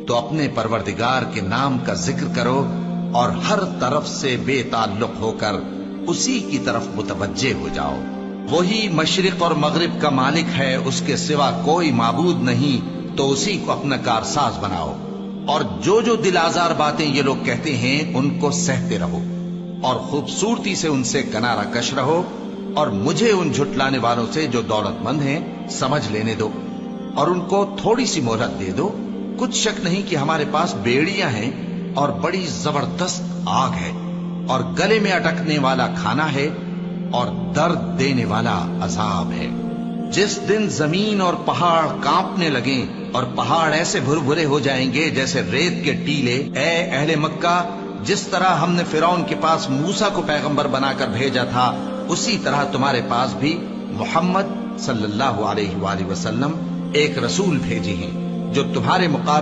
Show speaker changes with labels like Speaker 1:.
Speaker 1: تو اپنے پروردگار کے نام کا ذکر کرو اور ہر طرف سے بے تعلق ہو کر اسی کی طرف متوجہ ہو جاؤ۔ وہی مشرق اور مغرب کا مالک ہے، اس کے سوا کوئی معبود نہیں، تو اسی کو اپنا کارساز بناؤ۔ اور جو دل آزار باتیں یہ لوگ کہتے ہیں ان کو سہتے رہو اور خوبصورتی سے ان سے کنارہ کش رہو، اور مجھے ان جھٹلانے والوں سے جو دولت مند ہیں سمجھ لینے دو، اور ان کو تھوڑی سی مہلت دے دو۔ کچھ شک نہیں کہ ہمارے پاس بیڑیاں ہیں اور بڑی زبردست آگ ہے، اور گلے میں اٹکنے والا کھانا ہے، اور درد دینے والا عذاب ہے۔ جس دن زمین اور پہاڑ کانپنے لگیں اور پہاڑ ایسے بھربھرے ہو جائیں گے جیسے ریت کے ٹیلے، اے اہل مکہ، جس طرح ہم نے فرعون کے پاس موسیٰ کو پیغمبر بنا کر بھیجا تھا، اسی طرح تمہارے پاس بھی محمد صلی اللہ علیہ وآلہ وسلم ایک رسول بھیجے ہیں جو تمہارے مقابلے